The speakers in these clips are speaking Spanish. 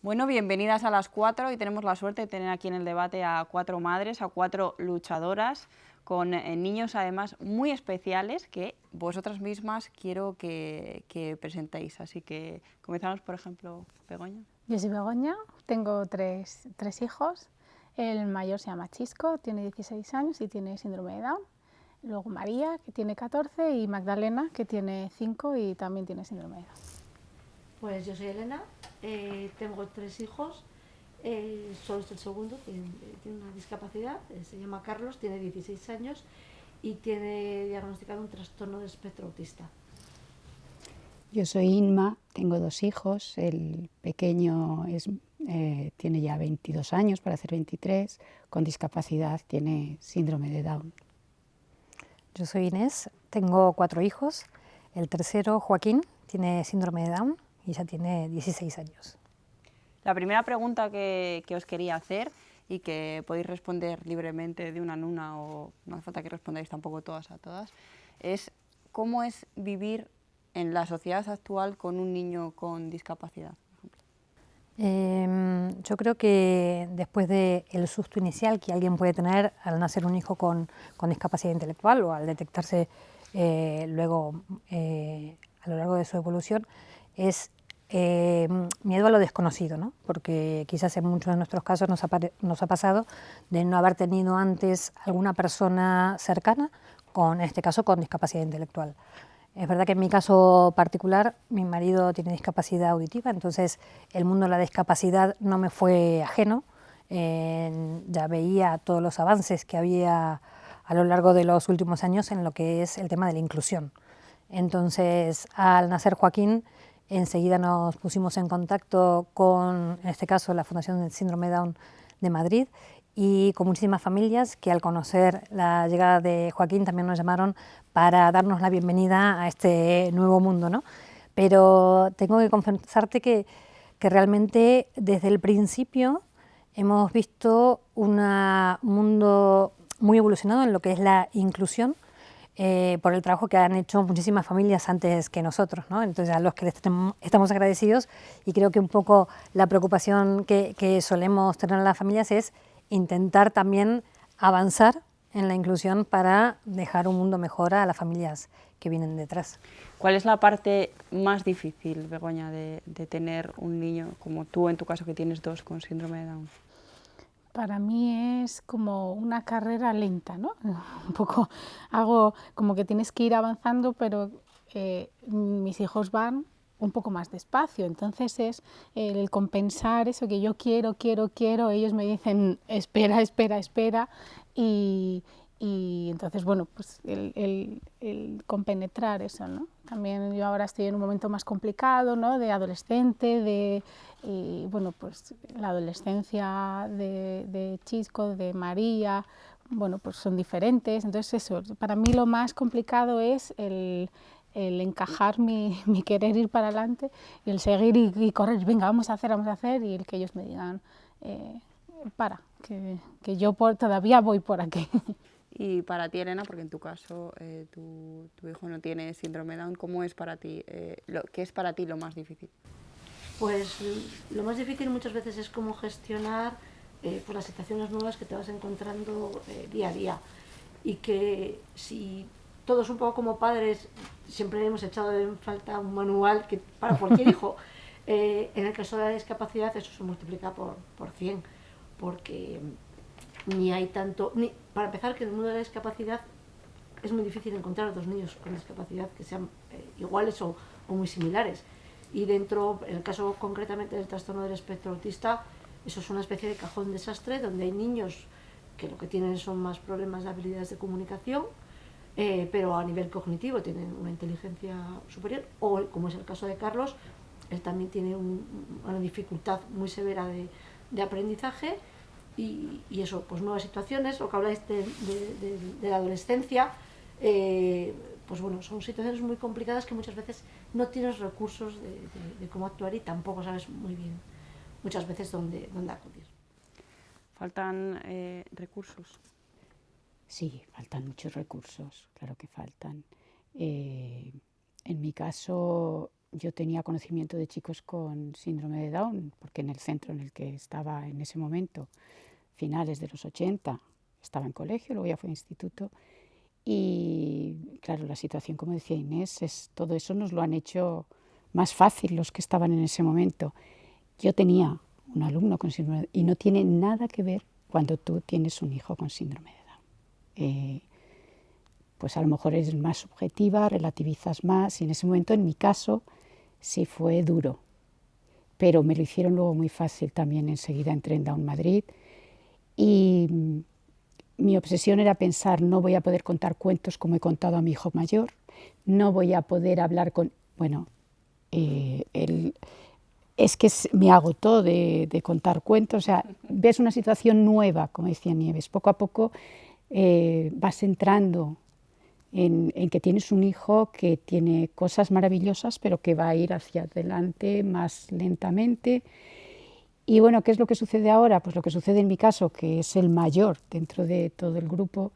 Bueno, bienvenidas a las 4. Hoy tenemos la suerte de tener aquí en el debate a 4 madres, a 4 luchadoras, con niños además muy especiales que vosotras mismas quiero que presentéis. Así que comenzamos, por ejemplo, Begoña. Yo soy Begoña, tengo tres hijos. El mayor se llama Chisco, tiene 16 años y tiene síndrome de Down. Luego María, que tiene 14, y Magdalena, que tiene 5 y también tiene síndrome de Down. Pues yo soy Elena, tengo 3 hijos, solo es el segundo, tiene una discapacidad, se llama Carlos, tiene 16 años y tiene diagnosticado un trastorno de espectro autista. Yo soy Inma, tengo 2 hijos, el pequeño tiene ya 22 años, para hacer 23, con discapacidad, tiene síndrome de Down. Yo soy Inés, tengo 4 hijos, el tercero, Joaquín, tiene síndrome de Down y ya tiene 16 años. La primera pregunta que os quería hacer y que podéis responder libremente de una en una, o no hace falta que respondáis tampoco todas a todas, es ¿cómo es vivir en la sociedad actual con un niño con discapacidad? Yo creo que después del susto inicial que alguien puede tener al nacer un hijo con discapacidad intelectual o al detectarse luego a lo largo de su evolución, es miedo a lo desconocido, ¿no? Porque quizás en muchos de nuestros casos nos ha pasado de no haber tenido antes alguna persona cercana, en este caso con discapacidad intelectual. Es verdad que en mi caso particular, mi marido tiene discapacidad auditiva, entonces el mundo de la discapacidad no me fue ajeno. Ya veía todos los avances que había a lo largo de los últimos años en lo que es el tema de la inclusión. Entonces, al nacer Joaquín, enseguida nos pusimos en contacto con, en este caso, la Fundación del Síndrome Down de Madrid, y con muchísimas familias que al conocer la llegada de Joaquín también nos llamaron para darnos la bienvenida a este nuevo mundo, ¿no? Pero tengo que confesarte que realmente desde el principio hemos visto un mundo muy evolucionado en lo que es la inclusión, por el trabajo que han hecho muchísimas familias antes que nosotros, ¿no? Entonces, a los que les estamos agradecidos, y creo que un poco la preocupación que solemos tener en las familias es intentar también avanzar en la inclusión para dejar un mundo mejor a las familias que vienen detrás. ¿Cuál es la parte más difícil, Begoña, de tener un niño como tú, en tu caso, que tienes 2 con síndrome de Down? Para mí es como una carrera lenta, ¿no? Un poco hago como que tienes que ir avanzando, pero mis hijos van un poco más despacio, entonces es el compensar eso que yo quiero, ellos me dicen espera, espera, espera, y entonces, bueno, pues el compenetrar eso, ¿no? También yo ahora estoy en un momento más complicado, ¿no? De adolescente, y bueno, pues la adolescencia de Chisco, de María, bueno, pues son diferentes, entonces eso, para mí lo más complicado es el encajar mi querer ir para adelante y el seguir y correr, venga, vamos a hacer, y el que ellos me digan, que yo todavía voy por aquí. Y para ti, Elena, porque en tu caso tu hijo no tiene síndrome Down, ¿cómo es para ti, qué es para ti lo más difícil? Pues lo más difícil muchas veces es cómo gestionar pues las situaciones nuevas que te vas encontrando día a día, y que si todos un poco como padres siempre hemos echado en falta un manual que para cualquier hijo, en el caso de la discapacidad eso se multiplica por 100, porque ni hay tanto, para empezar, que en el mundo de la discapacidad es muy difícil encontrar 2 niños con discapacidad que sean iguales o muy similares, y dentro, en el caso concretamente del trastorno del espectro autista, eso es una especie de cajón desastre donde hay niños que lo que tienen son más problemas de habilidades de comunicación, pero a nivel cognitivo tienen una inteligencia superior, o como es el caso de Carlos, él también tiene una dificultad muy severa de aprendizaje, y eso, pues nuevas situaciones, lo que habláis de la adolescencia, pues bueno, son situaciones muy complicadas que muchas veces no tienes recursos de cómo actuar, y tampoco sabes muy bien muchas veces dónde acudir. ¿Faltan recursos? Sí, faltan muchos recursos, claro que faltan. En mi caso, yo tenía conocimiento de chicos con síndrome de Down, porque en el centro en el que estaba en ese momento, finales de los 80, estaba en colegio, luego ya fue a instituto. Y claro, la situación, como decía Inés, todo eso nos lo han hecho más fácil los que estaban en ese momento. Yo tenía un alumno con síndrome de Down y no tiene nada que ver cuando tú tienes un hijo con síndrome de Down. Pues a lo mejor eres más subjetiva, relativizas más, y en ese momento, en mi caso, sí fue duro. Pero me lo hicieron luego muy fácil también. Enseguida entré en Down Madrid y mi obsesión era pensar, no voy a poder contar cuentos como he contado a mi hijo mayor, no voy a poder hablar con... Bueno, es que me agotó de contar cuentos. O sea, ves una situación nueva, como decía Nieves, poco a poco vas entrando en que tienes un hijo que tiene cosas maravillosas, pero que va a ir hacia adelante más lentamente. Y bueno, ¿qué es lo que sucede ahora? Pues lo que sucede en mi caso, que es el mayor dentro de todo el grupo,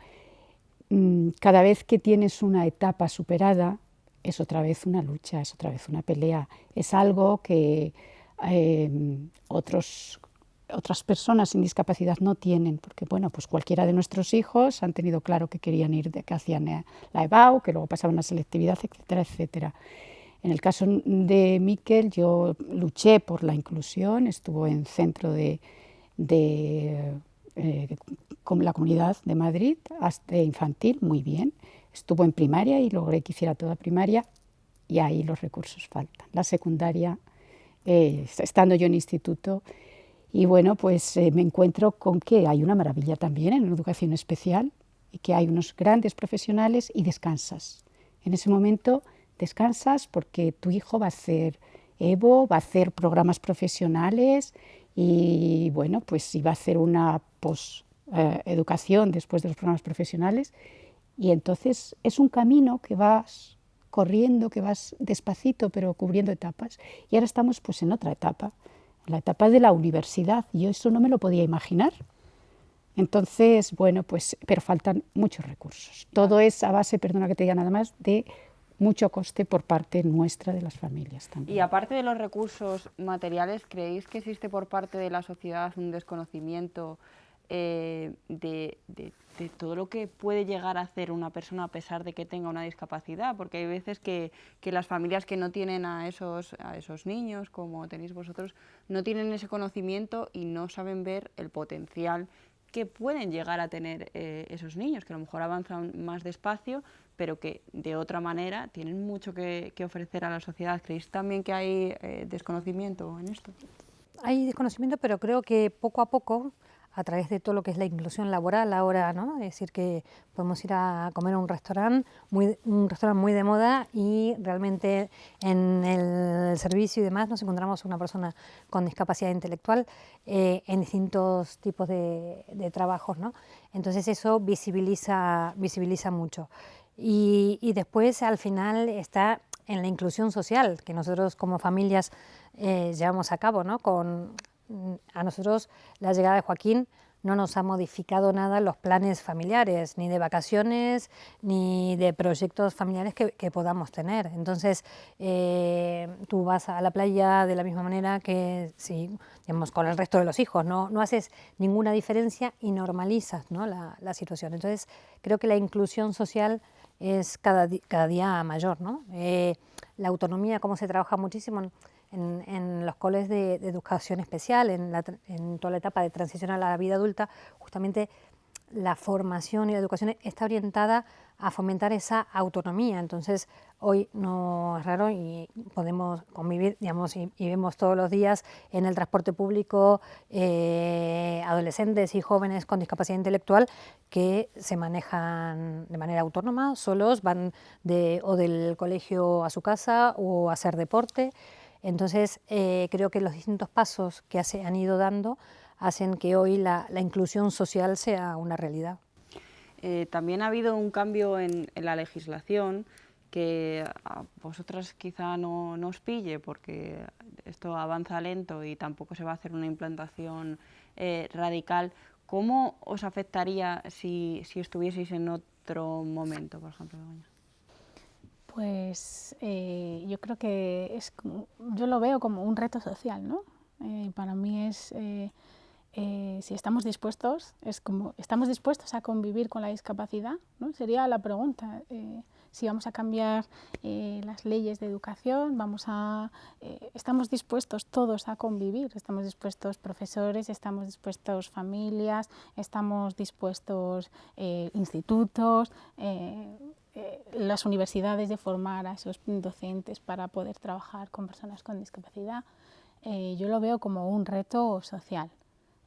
cada vez que tienes una etapa superada, es otra vez una lucha, es otra vez una pelea. Es algo que otras personas sin discapacidad no tienen, porque bueno, pues cualquiera de nuestros hijos han tenido claro que querían ir, que hacían la EBAU, que luego pasaban la selectividad, etcétera, etcétera. En el caso de Miquel, yo luché por la inclusión, estuvo en centro con la Comunidad de Madrid, hasta infantil, muy bien. Estuvo en primaria y logré que hiciera toda primaria, y ahí los recursos faltan. La secundaria, estando yo en instituto, y bueno, pues me encuentro con que hay una maravilla también en educación especial, y que hay unos grandes profesionales, y descansas. En ese momento descansas porque tu hijo va a hacer EVO, va a hacer programas profesionales y bueno, pues iba a hacer una educación después de los programas profesionales, y entonces es un camino que vas corriendo, que vas despacito pero cubriendo etapas, y ahora estamos pues en otra etapa, la etapa de la universidad. Yo eso no me lo podía imaginar. Entonces, bueno, pues, pero faltan muchos recursos. Todo es a base, perdona que te diga nada más, de mucho coste por parte nuestra, de las familias también. Y aparte de los recursos materiales, ¿creéis que existe por parte de la sociedad un desconocimiento de todo lo que puede llegar a hacer una persona a pesar de que tenga una discapacidad? Porque hay veces que las familias que no tienen a esos niños, como tenéis vosotros, no tienen ese conocimiento y no saben ver el potencial que pueden llegar a tener esos niños, que a lo mejor avanzan más despacio, pero que de otra manera tienen mucho que ofrecer a la sociedad. ¿Creéis también que hay desconocimiento en esto? Hay desconocimiento, pero creo que poco a poco, a través de todo lo que es la inclusión laboral ahora, ¿no? Es decir, que podemos ir a comer a un restaurante muy de moda, y realmente en el servicio y demás nos encontramos una persona con discapacidad intelectual en distintos tipos de trabajos, ¿no? Entonces eso visibiliza mucho. Y después al final está en la inclusión social que nosotros como familias llevamos a cabo, ¿no? A nosotros la llegada de Joaquín no nos ha modificado nada los planes familiares, ni de vacaciones, ni de proyectos familiares que podamos tener. Entonces, tú vas a la playa de la misma manera que digamos, con el resto de los hijos, no haces ninguna diferencia y normalizas, ¿no? la situación. Entonces, creo que la inclusión social es cada día mayor, ¿no? La autonomía, cómo se trabaja muchísimo en los coles de educación especial, en toda la etapa de transición a la vida adulta, justamente la formación y la educación está orientada a fomentar esa autonomía. Entonces, hoy no es raro y podemos convivir, digamos, y vemos todos los días en el transporte público adolescentes y jóvenes con discapacidad intelectual que se manejan de manera autónoma, solos, van o del colegio a su casa o a hacer deporte. Entonces, creo que los distintos pasos que se han ido dando hacen que hoy la inclusión social sea una realidad. También ha habido un cambio en la legislación que a vosotras quizá no os pille, porque esto avanza lento y tampoco se va a hacer una implantación radical. ¿Cómo os afectaría si estuvieseis en otro momento, por ejemplo, Begoña? Pues yo creo que yo lo veo como un reto social, ¿no? Para mí es, si estamos dispuestos, ¿estamos dispuestos a convivir con la discapacidad? ¿No? Sería la pregunta. Si vamos a cambiar las leyes de educación, estamos dispuestos todos a convivir, estamos dispuestos profesores, estamos dispuestos familias, estamos dispuestos institutos, las universidades de formar a esos docentes para poder trabajar con personas con discapacidad. Yo lo veo como un reto social.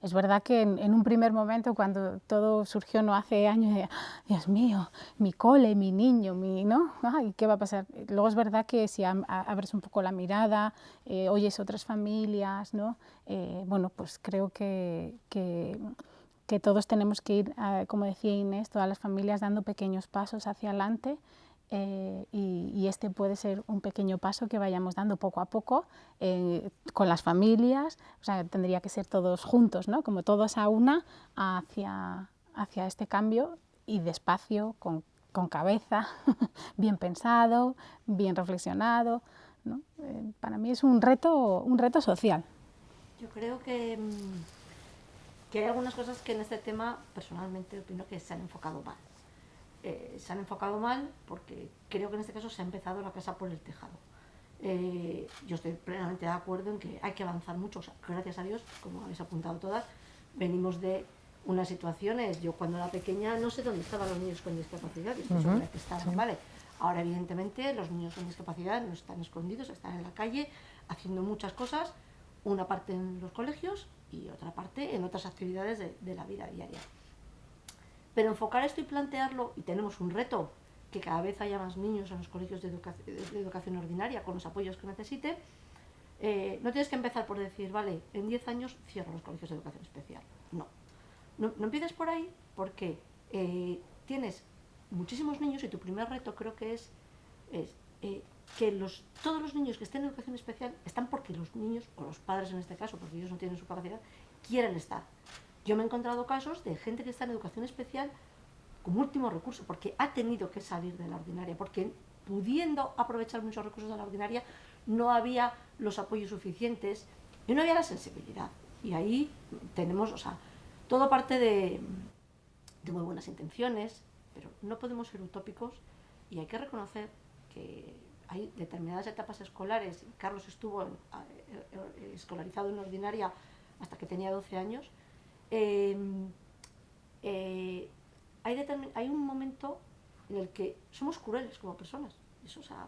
Es verdad que en un primer momento, cuando todo surgió no hace años, Dios mío, mi cole, mi niño, ¿no? Ay, ¿qué va a pasar? Luego es verdad que si abres un poco la mirada, oyes otras familias, ¿no? Bueno, pues creo que todos tenemos que ir, como decía Inés, todas las familias dando pequeños pasos hacia adelante. Y este puede ser un pequeño paso que vayamos dando poco a poco con las familias, o sea, tendría que ser todos juntos, ¿no? Como todos a una hacia este cambio y despacio, con cabeza, bien pensado, bien reflexionado, ¿no? Para mí es un reto social. Yo creo que hay algunas cosas que en este tema personalmente opino que se han enfocado mal. Se han enfocado mal porque creo que en este caso se ha empezado la casa por el tejado. Yo estoy plenamente de acuerdo en que hay que avanzar mucho, o sea, gracias a Dios, como habéis apuntado todas, venimos de unas situaciones, yo cuando era pequeña no sé dónde estaban los niños con discapacidad, y estoy segura que estaban, ¿vale? Ahora evidentemente los niños con discapacidad no están escondidos, están en la calle haciendo muchas cosas, una parte en los colegios y otra parte en otras actividades de la vida diaria. Pero enfocar esto y plantearlo, y tenemos un reto, que cada vez haya más niños en los colegios de educación ordinaria con los apoyos que necesite, no tienes que empezar por decir, vale, en 10 años cierro los colegios de educación especial. No empieces por ahí porque tienes muchísimos niños y tu primer reto creo que es que todos los niños que estén en educación especial están porque los niños, o los padres en este caso, porque ellos no tienen su capacidad, quieren estar. Yo me he encontrado casos de gente que está en educación especial como último recurso, porque ha tenido que salir de la ordinaria, porque pudiendo aprovechar muchos recursos de la ordinaria, no había los apoyos suficientes y no había la sensibilidad. Y ahí tenemos, o sea, todo parte de muy buenas intenciones, pero no podemos ser utópicos y hay que reconocer que hay determinadas etapas escolares. Carlos estuvo escolarizado en ordinaria hasta que tenía 12 años. Hay un momento en el que somos crueles como personas. Eso, o sea,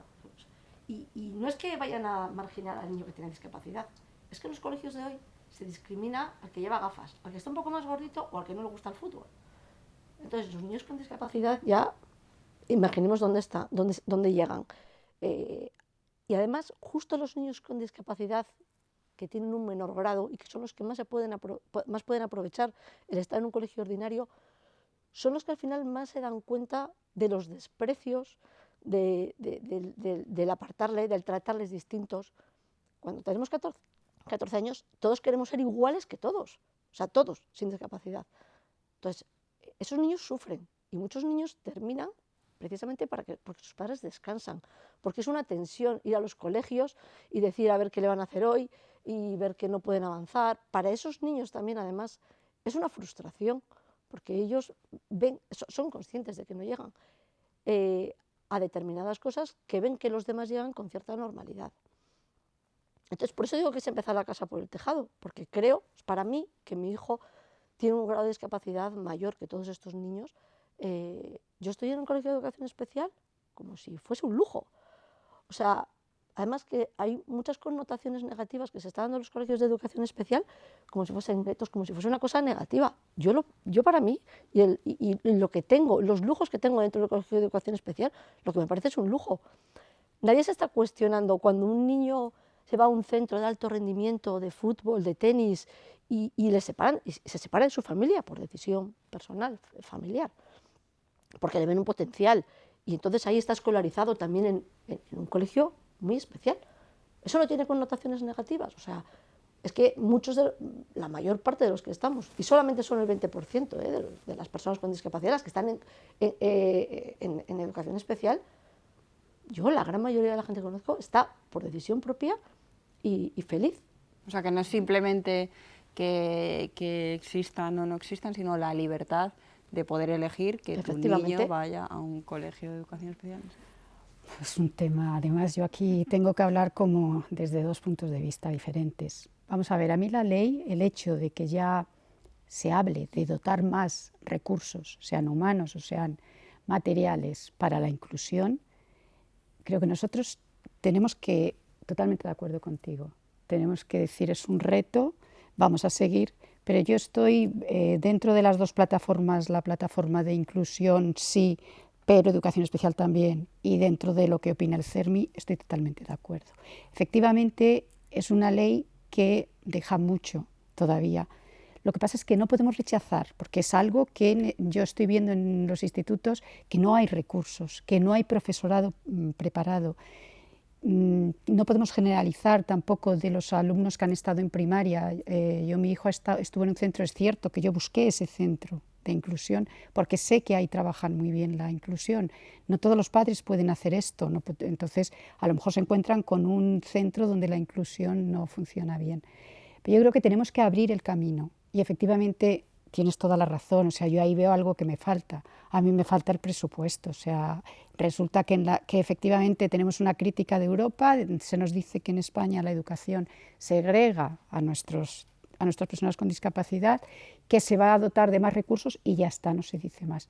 y no es que vayan a marginar al niño que tiene discapacidad, es que en los colegios de hoy se discrimina al que lleva gafas, al que está un poco más gordito o al que no le gusta el fútbol. Entonces los niños con discapacidad ya imaginemos dónde llegan. Y además justo los niños con discapacidad que tienen un menor grado y que son los que más pueden aprovechar el estar en un colegio ordinario, son los que al final más se dan cuenta de los desprecios, del apartarle, del tratarles distintos. Cuando tenemos 14 años, todos queremos ser iguales que todos, o sea, todos sin discapacidad. Entonces, esos niños sufren y muchos niños terminan precisamente porque sus padres descansan, porque es una tensión ir a los colegios y decir a ver qué le van a hacer hoy y ver que no pueden avanzar. Para esos niños también, además, es una frustración, porque ellos son conscientes de que no llegan a determinadas cosas que ven que los demás llegan con cierta normalidad. Entonces, por eso digo que se empezar la casa por el tejado, porque creo, para mí, que mi hijo tiene un grado de discapacidad mayor que todos estos niños. Yo estoy en un colegio de educación especial como si fuese un lujo. O sea, además que hay muchas connotaciones negativas que se están dando en los colegios de educación especial, como si fuesen guetos, como si fuese una cosa negativa. Yo para mí, y lo que tengo, los lujos que tengo dentro del colegio de educación especial, lo que me parece es un lujo. Nadie se está cuestionando cuando un niño se va a un centro de alto rendimiento, de fútbol, de tenis, y se separa de su familia por decisión personal, familiar, porque le ven un potencial. Y entonces ahí está escolarizado también en un colegio muy especial. Eso no tiene connotaciones negativas. O sea, es que la mayor parte de los que estamos, y solamente son el 20% de las personas con discapacidad las que están en educación especial, yo, la gran mayoría de la gente que conozco, está por decisión propia y feliz. O sea, que no es simplemente que existan o no existan, sino la libertad de poder elegir que tu niño vaya a un colegio de educación especial. Es un tema, además yo aquí tengo que hablar como desde dos puntos de vista diferentes. Vamos a ver, a mí la ley, el hecho de que ya se hable de dotar más recursos, sean humanos o sean materiales, para la inclusión, creo que nosotros tenemos que, totalmente de acuerdo contigo, tenemos que decir es un reto, vamos a seguir, pero yo estoy dentro de las dos plataformas, la plataforma de inclusión sí, pero educación especial también, y dentro de lo que opina el CERMI estoy totalmente de acuerdo. Efectivamente es una ley que deja mucho todavía. Lo que pasa es que no podemos rechazar, porque es algo que yo estoy viendo en los institutos, que no hay recursos, que no hay profesorado preparado. No podemos generalizar tampoco de los alumnos que han estado en primaria. Mi hijo estuvo en un centro, es cierto que yo busqué ese centro de inclusión, porque sé que ahí trabajan muy bien la inclusión. No todos los padres pueden hacer esto, entonces a lo mejor se encuentran con un centro donde la inclusión no funciona bien. Pero yo creo que tenemos que abrir el camino y efectivamente tienes toda la razón, o sea, yo ahí veo algo que me falta. A mí me falta el presupuesto, o sea, resulta que efectivamente tenemos una crítica de Europa, se nos dice que en España la educación segrega a nuestras personas con discapacidad, que se va a dotar de más recursos y ya está, no se dice más.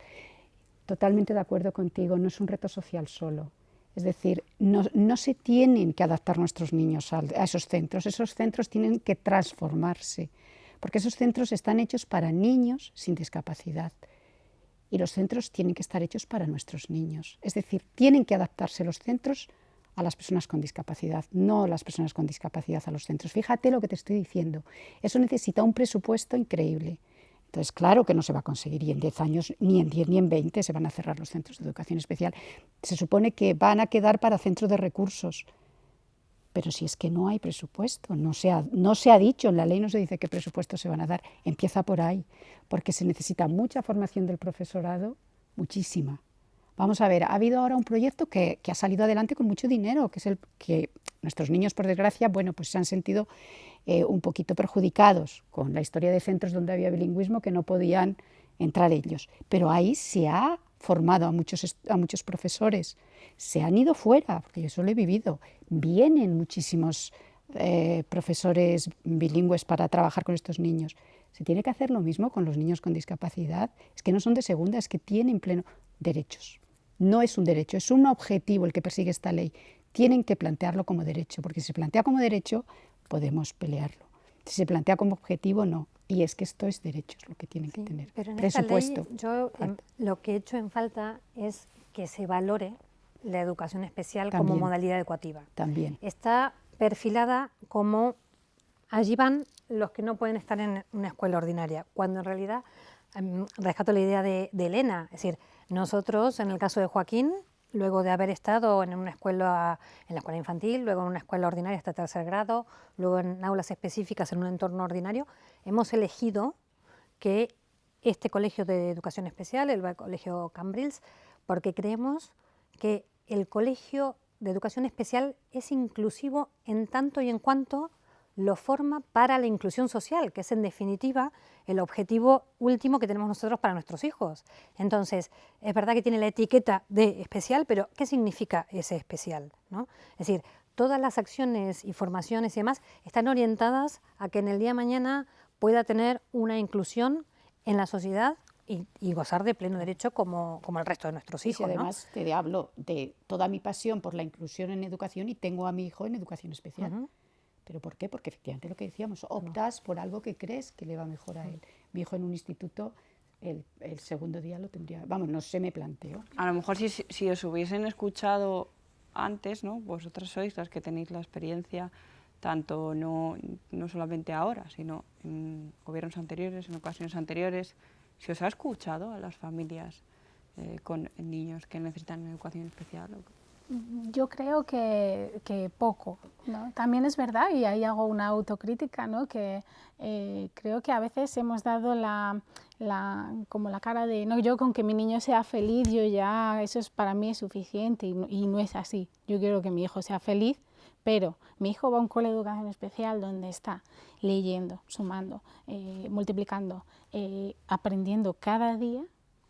Totalmente de acuerdo contigo, no es un reto social solo. Es decir, no se tienen que adaptar nuestros niños a esos centros tienen que transformarse, porque esos centros están hechos para niños sin discapacidad y los centros tienen que estar hechos para nuestros niños. Es decir, tienen que adaptarse los centros a las personas con discapacidad, no las personas con discapacidad a los centros. Fíjate lo que te estoy diciendo, eso necesita un presupuesto increíble. Entonces, claro que no se va a conseguir y en 10 años, ni en 10 ni en 20 se van a cerrar los centros de educación especial. Se supone que van a quedar para centros de recursos, pero si es que no hay presupuesto, no se ha dicho, en la ley no se dice qué presupuestos se van a dar, empieza por ahí, porque se necesita mucha formación del profesorado, muchísima. Vamos a ver, ha habido ahora un proyecto que ha salido adelante con mucho dinero, que es el que nuestros niños, por desgracia, bueno, pues se han sentido un poquito perjudicados con la historia de centros donde había bilingüismo que no podían entrar ellos. Pero ahí se ha formado a muchos profesores, se han ido fuera, porque yo eso lo he vivido, vienen muchísimos profesores bilingües para trabajar con estos niños. Se tiene que hacer lo mismo con los niños con discapacidad, es que no son de segunda, es que tienen pleno derechos. No es un derecho, es un objetivo el que persigue esta ley. Tienen que plantearlo como derecho, porque si se plantea como derecho, podemos pelearlo. Si se plantea como objetivo, no. Y es que esto es derechos lo que tienen que tener. Pero en presupuesto. Esta ley, yo lo que he hecho en falta es que se valore la educación especial como modalidad educativa. También. Está perfilada como allí van los que no pueden estar en una escuela ordinaria, cuando en realidad rescato la idea de Elena, es decir, nosotros en el caso de Joaquín, luego de haber estado en la escuela infantil, luego en una escuela ordinaria hasta tercer grado, luego en aulas específicas en un entorno ordinario, hemos elegido que este colegio de educación especial, el colegio Cambrils, porque creemos que el colegio de educación especial es inclusivo en tanto y en cuanto lo forma para la inclusión social, que es en definitiva el objetivo último que tenemos nosotros para nuestros hijos. Entonces, es verdad que tiene la etiqueta de especial, pero ¿qué significa ese especial, ¿no? Es decir, todas las acciones y formaciones y demás están orientadas a que en el día de mañana pueda tener una inclusión en la sociedad y gozar de pleno derecho como el resto de nuestros hijos. Y además te hablo de toda mi pasión por la inclusión en educación y tengo a mi hijo en educación especial. ¿Pero por qué? Porque efectivamente lo que decíamos, optas por algo que crees que le va mejor a él. Mi hijo en un instituto, el segundo día lo tendría, vamos, no se me planteó. A lo mejor si os hubiesen escuchado antes, ¿no? Vosotras sois las que tenéis la experiencia, tanto no solamente ahora, sino en gobiernos anteriores, en ocasiones anteriores, si os ha escuchado a las familias con niños que necesitan educación especial. Yo creo que poco, ¿no? También es verdad, y ahí hago una autocrítica, ¿no? Que creo que a veces hemos dado como la cara de, no, yo con que mi niño sea feliz, yo ya, eso es, para mí es suficiente, y no es así. Yo quiero que mi hijo sea feliz, pero mi hijo va a un cole de educación especial donde está leyendo, sumando, multiplicando, aprendiendo cada día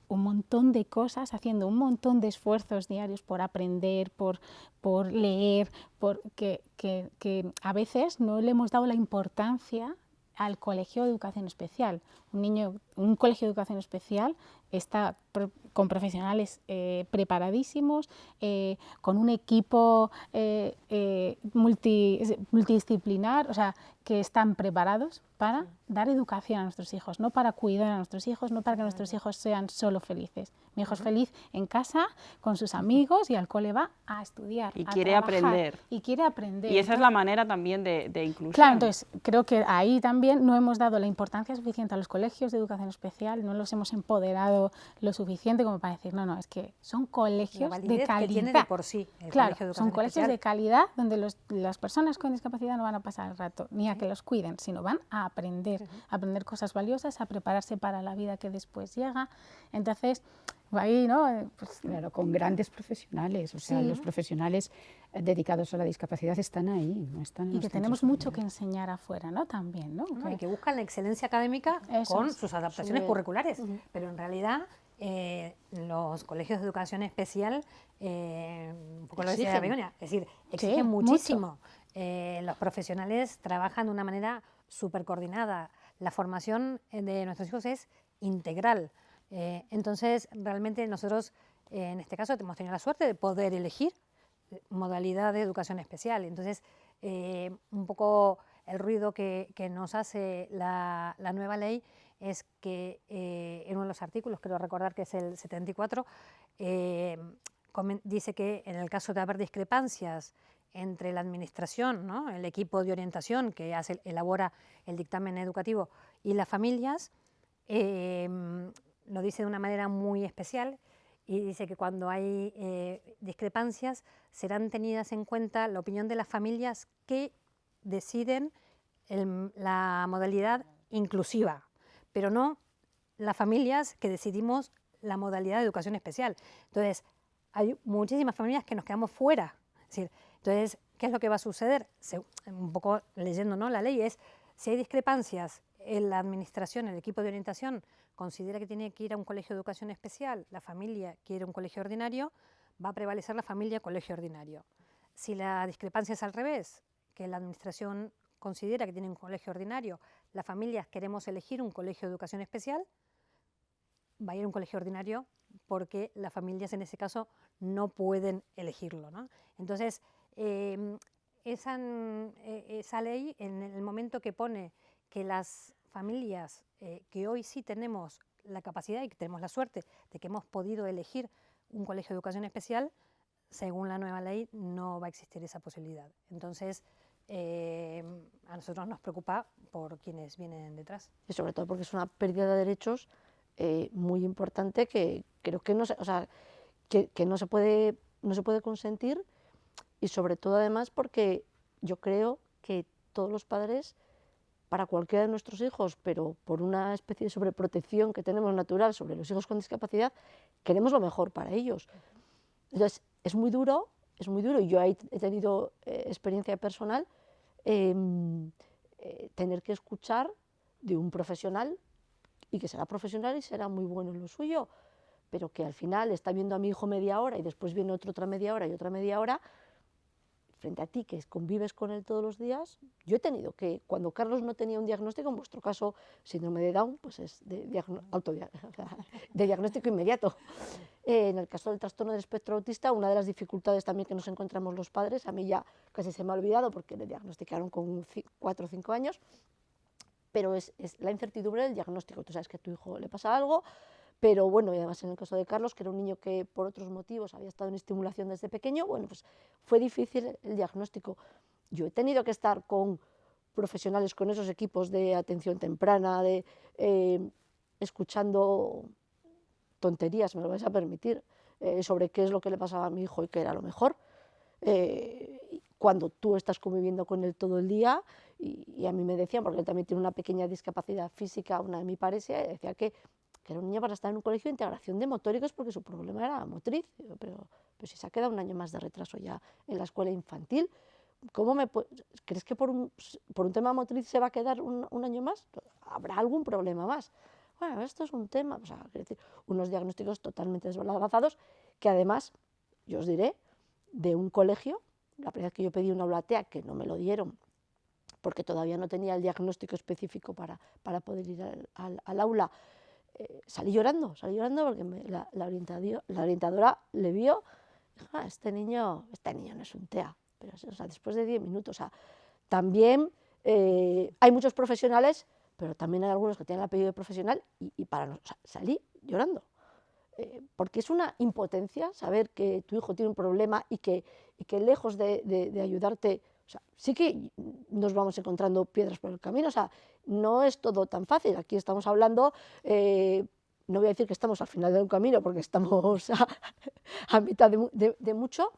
un montón de cosas, haciendo un montón de esfuerzos diarios por aprender, por leer, que a veces no le hemos dado la importancia al colegio de educación especial. Un colegio de educación especial está con profesionales preparadísimos, con un equipo multidisciplinar, o sea, que están preparados para dar educación a nuestros hijos, no para cuidar a nuestros hijos, no para que nuestros hijos sean solo felices. Mi hijo es feliz en casa, con sus amigos, y al cole va a estudiar, Y a quiere trabajar, aprender. y quiere aprender. Y esa es la manera también de inclusión. Claro, entonces creo que ahí también no hemos dado la importancia suficiente a los colegios de educación especial, no los hemos empoderado lo suficiente como para decir, no, no, es que son colegios La de validez calidad. que tiene de por sí el Claro, colegio de son educación colegios especial. de calidad donde las personas con discapacidad no van a pasar el rato ni a que los cuiden, sino van a aprender, a aprender cosas valiosas, a prepararse para la vida que después llega. Entonces, ahí, ¿no? Pues, Claro, con grandes profesionales, o sea, Sí. los profesionales dedicados a la discapacidad están ahí, no están en y los que centros tenemos mucho que familiares. enseñar afuera, ¿no? También, ¿no? ¿no? Y que buscan la excelencia académica Eso con es. sus adaptaciones curriculares, pero en realidad los colegios de educación especial, un poco lo decía Exigen. Begoña, es decir, exigen mucho. muchísimo. Los profesionales trabajan de una manera súper coordinada. La formación de nuestros hijos es integral. Entonces, realmente nosotros, en este caso, hemos tenido la suerte de poder elegir modalidad de educación especial. Entonces, un poco el ruido que nos hace la nueva ley es que en uno de los artículos, creo recordar que es el 74, dice que en el caso de haber discrepancias entre la administración, ¿no?, el equipo de orientación que elabora el dictamen educativo y las familias, lo dice de una manera muy especial, y dice que cuando hay discrepancias serán tenidas en cuenta la opinión de las familias que deciden la modalidad inclusiva, pero no las familias que decidimos la modalidad de educación especial. Entonces, hay muchísimas familias que nos quedamos fuera. Es decir, entonces, ¿qué es lo que va a suceder? Un poco leyendo, ¿no?, la ley es, si hay discrepancias en la administración, el equipo de orientación considera que tiene que ir a un colegio de educación especial, la familia quiere un colegio ordinario, va a prevalecer la familia colegio ordinario. Si la discrepancia es al revés, que la administración considera que tiene un colegio ordinario, las familias queremos elegir un colegio de educación especial, va a ir a un colegio ordinario porque las familias en ese caso no pueden elegirlo, ¿no? Entonces, esa ley, en el momento que pone que las familias que hoy sí tenemos la capacidad y que tenemos la suerte de que hemos podido elegir un colegio de educación especial, según la nueva ley no va a existir esa posibilidad. Entonces, a nosotros nos preocupa por quienes vienen detrás. Y sobre todo porque es una pérdida de derechos muy importante que creo que no se, o sea, que no se puede consentir, y sobre todo además porque yo creo que todos los padres, para cualquiera de nuestros hijos, pero por una especie de sobreprotección que tenemos natural sobre los hijos con discapacidad, queremos lo mejor para ellos. Entonces, es muy duro, y yo ahí he tenido experiencia personal, tener que escuchar de un profesional, y que será profesional y será muy bueno en lo suyo, pero que al final está viendo a mi hijo media hora y después viene otra media hora y otra media hora, frente a ti que convives con él todos los días. Yo he tenido que, cuando Carlos no tenía un diagnóstico, en vuestro caso síndrome de Down, pues es de diagnóstico inmediato. En el caso del trastorno del espectro autista, una de las dificultades también que nos encontramos los padres, a mí ya casi se me ha olvidado porque le diagnosticaron con 4 o 5 años, pero es la incertidumbre del diagnóstico. Tú sabes que a tu hijo le pasa algo, pero bueno, y además en el caso de Carlos, que era un niño que por otros motivos había estado en estimulación desde pequeño, bueno, pues fue difícil el diagnóstico. Yo he tenido que estar con profesionales, con esos equipos de atención temprana, escuchando tonterías, me lo vais a permitir, sobre qué es lo que le pasaba a mi hijo y qué era lo mejor. Cuando tú estás conviviendo con él todo el día, y a mí me decían, porque él también tiene una pequeña discapacidad física, una de mi pareja, decía que era un niño para estar en un colegio de integración de motóricos porque su problema era motriz. Digo, pero si se ha quedado un año más de retraso ya en la escuela infantil, ¿crees que por un tema motriz se va a quedar un año más? ¿Habrá algún problema más? Bueno, esto es un tema, o sea, quiero decir, unos diagnósticos totalmente desbalanzados que además, yo os diré, de un colegio, la primera vez que yo pedí una aula TEA, que no me lo dieron, porque todavía no tenía el diagnóstico específico para poder ir al aula, salí llorando porque la orientadora le vio, dijo, este niño no es un TEA, pero o sea, después de 10 minutos, o sea, también hay muchos profesionales, pero también hay algunos que tienen el apellido de profesional y o sea, salí llorando. Porque es una impotencia saber que tu hijo tiene un problema y que lejos de ayudarte, o sea, sí que nos vamos encontrando piedras por el camino, o sea, no es todo tan fácil. Aquí estamos hablando, no voy a decir que estamos al final de un camino porque estamos a mitad de mucho,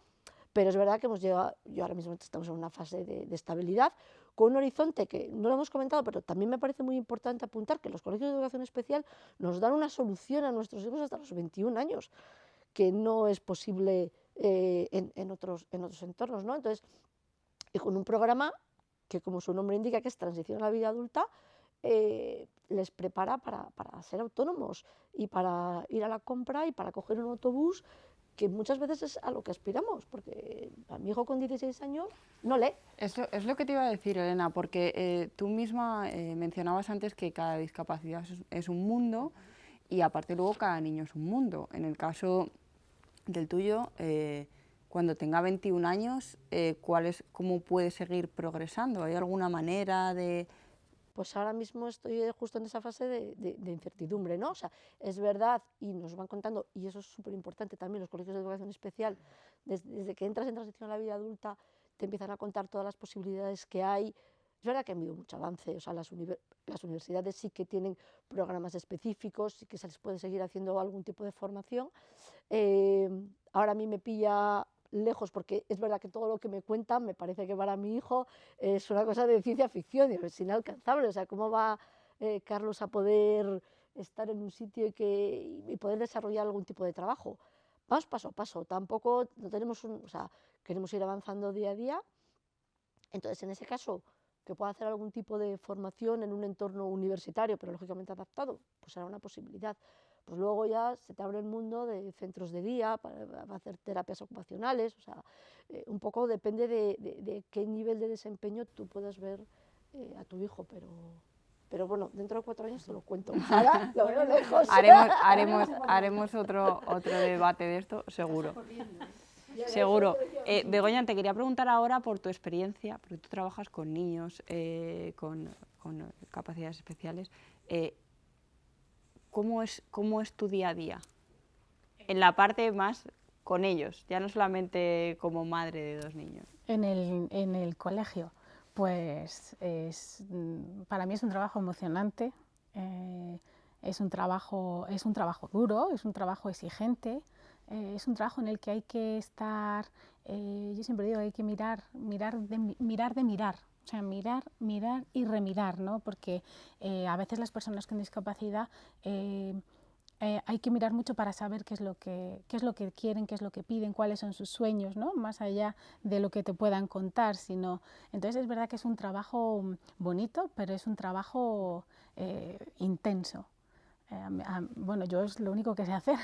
pero es verdad que hemos llegado, yo ahora mismo estamos en una fase de estabilidad, con un horizonte que no lo hemos comentado, pero también me parece muy importante apuntar que los colegios de educación especial nos dan una solución a nuestros hijos hasta los 21 años, que no es posible en otros entornos, ¿no? Entonces, y con un programa que, como su nombre indica, que es transición a la vida adulta, les prepara para ser autónomos y para ir a la compra y para coger un autobús, que muchas veces es a lo que aspiramos, porque a mi hijo con 16 años no lee. Es lo que te iba a decir, Elena, porque tú misma mencionabas antes que cada discapacidad es un mundo y aparte luego cada niño es un mundo. En el caso del tuyo, cuando tenga 21 años, ¿cómo puede seguir progresando? ¿Hay alguna manera de...? Pues ahora mismo estoy justo en esa fase de incertidumbre, ¿no? O sea, es verdad, y nos van contando, y eso es súper importante también, los colegios de educación especial, desde que entras en transición a la vida adulta, te empiezan a contar todas las posibilidades que hay. Es verdad que ha habido mucho avance, o sea, las universidades sí que tienen programas específicos, sí que se les puede seguir haciendo algún tipo de formación. Ahora a mí me pilla lejos, porque es verdad que todo lo que me cuentan me parece que para mi hijo es una cosa de ciencia ficción, es inalcanzable. O sea, ¿cómo va Carlos a poder estar en un sitio y poder desarrollar algún tipo de trabajo? Vamos paso a paso, tampoco no tenemos o sea, queremos ir avanzando día a día. Entonces, en ese caso, que pueda hacer algún tipo de formación en un entorno universitario, pero lógicamente adaptado, pues será una posibilidad. Pues luego ya se te abre el mundo de centros de día para hacer terapias ocupacionales, o sea, un poco depende de qué nivel de desempeño tú puedas ver a tu hijo, pero bueno, dentro de 4 años te lo cuento. Ahora lo veo lejos. Haremos otro debate de esto, seguro. Seguro. Begoña, te quería preguntar ahora por tu experiencia, porque tú trabajas con niños con capacidades especiales. ¿Cómo es tu día a día? En la parte más con ellos, ya no solamente como madre de 2 niños. En el colegio, pues para mí es un trabajo emocionante, es un trabajo duro, es un trabajo exigente, es un trabajo en el que hay que estar, yo siempre digo, hay que mirar. O sea, mirar y remirar, ¿no? Porque a veces las personas con discapacidad hay que mirar mucho para saber qué es lo que quieren, qué es lo que piden, cuáles son sus sueños, ¿no? Más allá de lo que te puedan contar, entonces es verdad que es un trabajo bonito, pero es un trabajo intenso. Bueno, yo es lo único que sé hacer.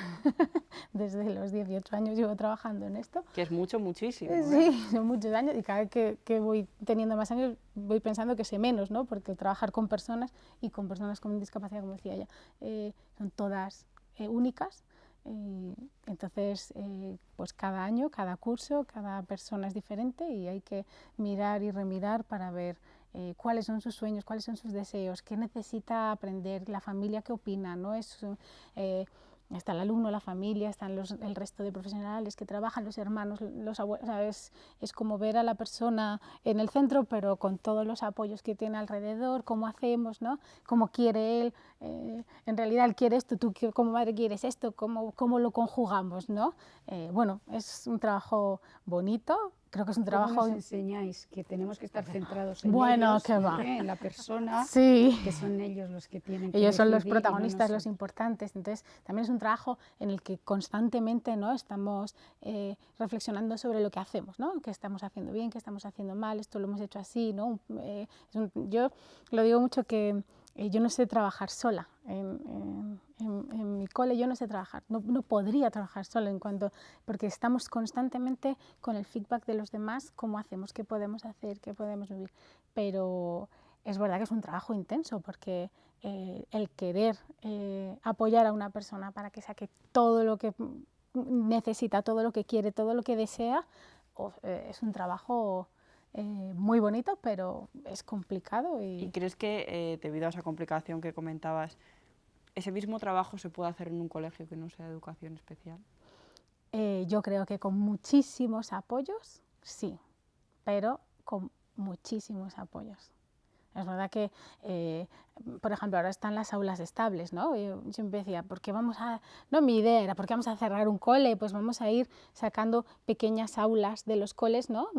Desde los 18 años llevo trabajando en esto. Que es muchísimo. Sí, son muchos años y cada vez que voy teniendo más años voy pensando que sé menos, ¿no? Porque trabajar con personas y con personas con discapacidad, como decía ella, son todas únicas. Entonces, pues cada año, cada curso, cada persona es diferente y hay que mirar y remirar para ver cuáles son sus sueños, cuáles son sus deseos, qué necesita aprender, la familia qué opina, ¿no? Está el alumno, la familia, están el resto de profesionales que trabajan, los hermanos, los abuelos. O sea, es como ver a la persona en el centro, pero con todos los apoyos que tiene alrededor, cómo hacemos, ¿no? Cómo quiere él, en realidad él quiere esto, tú como madre quieres esto, cómo lo conjugamos, ¿no? Bueno, es un trabajo bonito. Creo que es un trabajo... ¿Cómo nos enseñáis que tenemos que estar centrados en Bueno, ellos, que va. en la persona, Sí. que son ellos los que tienen que Ellos son los decidir y no protagonistas, los nosotros? importantes. Entonces, también es un trabajo en el que constantemente, ¿no?, estamos reflexionando sobre lo que hacemos, ¿no? Qué estamos haciendo bien, qué estamos haciendo mal, esto lo hemos hecho así, ¿no? Yo lo digo mucho que yo no sé trabajar sola. En mi cole yo no sé trabajar, no podría trabajar sola porque estamos constantemente con el feedback de los demás, cómo hacemos, qué podemos hacer, qué podemos vivir. Pero es verdad que es un trabajo intenso porque el querer apoyar a una persona para que saque todo lo que necesita, todo lo que quiere, todo lo que desea, es un trabajo muy bonito, pero es complicado. ¿Y crees que debido a esa complicación que comentabas, ese mismo trabajo se puede hacer en un colegio que no sea de educación especial? Yo creo que con muchísimos apoyos, sí, pero con muchísimos apoyos. Es verdad que, por ejemplo, ahora están las aulas estables, ¿no? Yo siempre decía, mi idea era, ¿por qué vamos a cerrar un cole? Pues vamos a ir sacando pequeñas aulas de los coles, ¿no?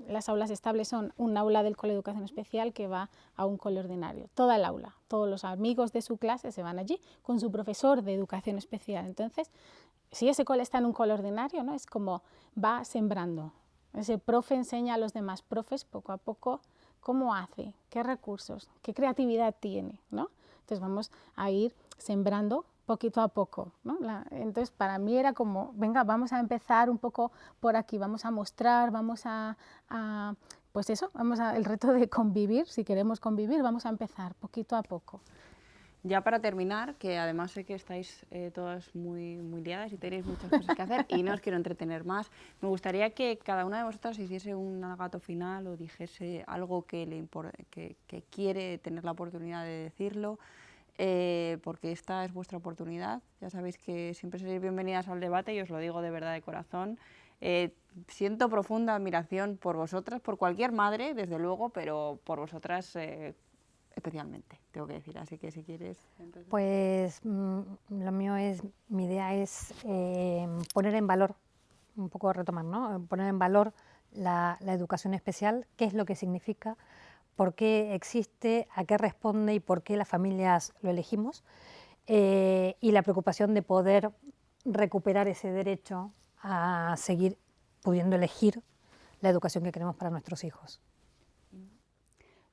Las aulas estables son un aula del cole de educación especial que va a un cole ordinario. Toda el aula, todos los amigos de su clase se van allí con su profesor de educación especial. Entonces, si ese cole está en un cole ordinario, ¿no?, es como va sembrando. Ese profe enseña a los demás profes poco a poco cómo hace, qué recursos, qué creatividad tiene, ¿no? Entonces vamos a ir sembrando poquito a poco, ¿no? Entonces para mí era como, venga, vamos a empezar un poco por aquí, vamos a mostrar, pues eso, el reto de convivir, si queremos convivir, vamos a empezar poquito a poco. Ya para terminar, que además sé que estáis todas muy, muy liadas y tenéis muchas cosas que hacer y no os quiero entretener más, me gustaría que cada una de vosotras hiciese un alegato final o dijese algo que quiere tener la oportunidad de decirlo, porque esta es vuestra oportunidad. Ya sabéis que siempre seréis bienvenidas al debate y os lo digo de verdad de corazón. Siento profunda admiración por vosotras, por cualquier madre, desde luego, pero por vosotras especialmente, tengo que decir, así que si quieres... Entonces... Pues mi idea es poner en valor, un poco retomar, ¿no? Poner en valor la educación especial, qué es lo que significa, por qué existe, a qué responde y por qué las familias lo elegimos, y la preocupación de poder recuperar ese derecho a seguir pudiendo elegir la educación que queremos para nuestros hijos.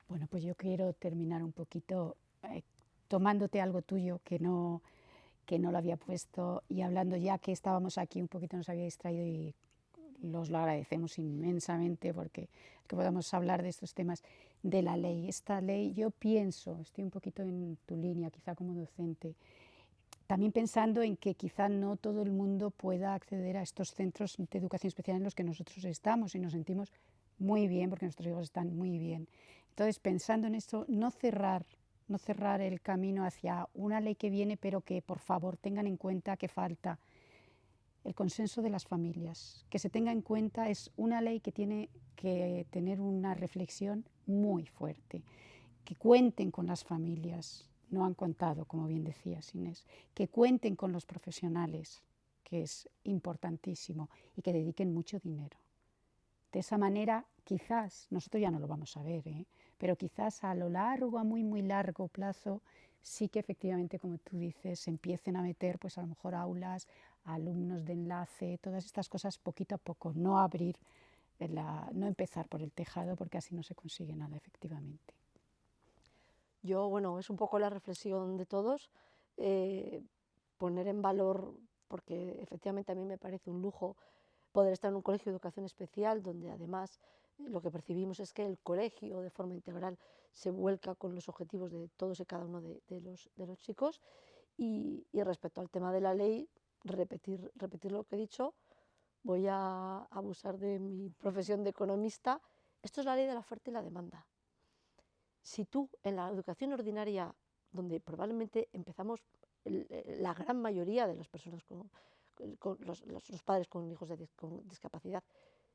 Bueno, pues yo quiero terminar un poquito tomándote algo tuyo que no lo había puesto y hablando, ya que estábamos aquí un poquito, nos había distraído y los lo agradecemos inmensamente porque que podamos hablar de estos temas de la ley. Esta ley, yo pienso, estoy un poquito en tu línea, quizá como docente, también pensando en que quizá no todo el mundo pueda acceder a estos centros de educación especial en los que nosotros estamos y nos sentimos muy bien porque nuestros hijos están muy bien. Entonces, pensando en esto, no cerrar el camino hacia una ley que viene, pero que por favor tengan en cuenta que falta el consenso de las familias, que se tenga en cuenta, es una ley que tiene que tener una reflexión muy fuerte, que cuenten con las familias, no han contado, como bien decías Inés, que cuenten con los profesionales, que es importantísimo, y que dediquen mucho dinero. De esa manera, quizás, nosotros ya no lo vamos a ver, pero quizás a lo largo, a muy, muy largo plazo, sí que efectivamente, como tú dices, se empiecen a meter, pues a lo mejor aulas, alumnos de enlace, todas estas cosas poquito a poco, no no empezar por el tejado, porque así no se consigue nada efectivamente. Yo, bueno, es un poco la reflexión de todos, poner en valor, porque efectivamente a mí me parece un lujo poder estar en un colegio de educación especial, donde además lo que percibimos es que el colegio de forma integral se vuelca con los objetivos de todos y cada uno de los chicos. Y respecto al tema de la ley, repetir lo que he dicho, voy a abusar de mi profesión de economista. Esto es la ley de la oferta y la demanda. Si tú en la educación ordinaria, donde probablemente empezamos la gran mayoría de las personas los padres con hijos con discapacidad.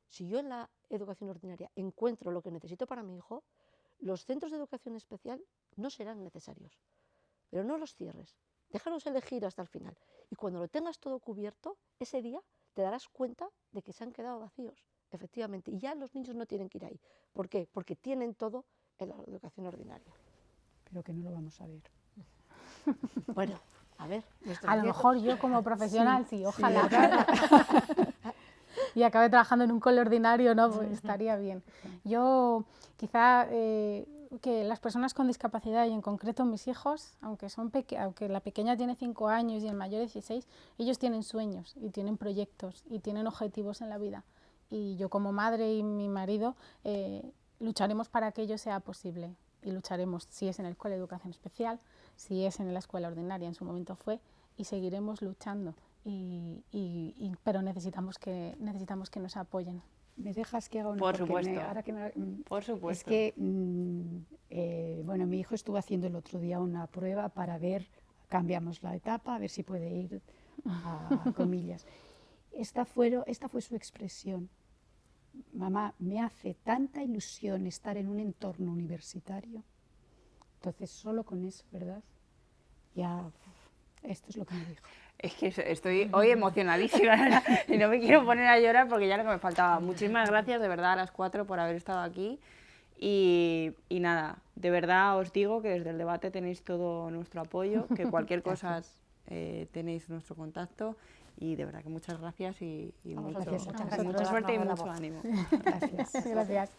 Si yo en la educación ordinaria encuentro lo que necesito para mi hijo, los centros de educación especial no serán necesarios, pero no los cierres, déjalos elegir hasta el final. Y cuando lo tengas todo cubierto, ese día te darás cuenta de que se han quedado vacíos, efectivamente, y ya los niños no tienen que ir ahí. ¿Por qué? Porque tienen todo en la educación ordinaria. Pero que no lo vamos a ver. Bueno, a ver. A lo mejor yo como profesional, sí, ojalá. Y acabe trabajando en un cole ordinario, ¿no? Pues estaría bien. Yo quizá que las personas con discapacidad, y en concreto mis hijos, aunque la pequeña tiene 5 años y el mayor 16, ellos tienen sueños y tienen proyectos y tienen objetivos en la vida. Y yo como madre y mi marido lucharemos para que ello sea posible. Y lucharemos si es en el cole de educación especial, si es en la escuela ordinaria, en su momento fue, y seguiremos luchando. Pero necesitamos que nos apoyen. ¿Me dejas que haga una? Por supuesto. Por supuesto. Es que, bueno, mi hijo estuvo haciendo el otro día una prueba para ver, cambiamos la etapa, a ver si puede ir a comillas. Esta fue su expresión. Mamá, me hace tanta ilusión estar en un entorno universitario. Entonces, solo con eso, ¿verdad? Ya, esto es lo que me dijo. Es que estoy hoy emocionadísima, ¿verdad? Y no me quiero poner a llorar porque ya lo que me faltaba. Muchísimas gracias de verdad a las 4 por haber estado aquí. Y nada, de verdad os digo que desde el debate tenéis todo nuestro apoyo, que cualquier cosa tenéis nuestro contacto. Y de verdad que muchas gracias y mucha suerte y mucho ánimo. Gracias. Gracias.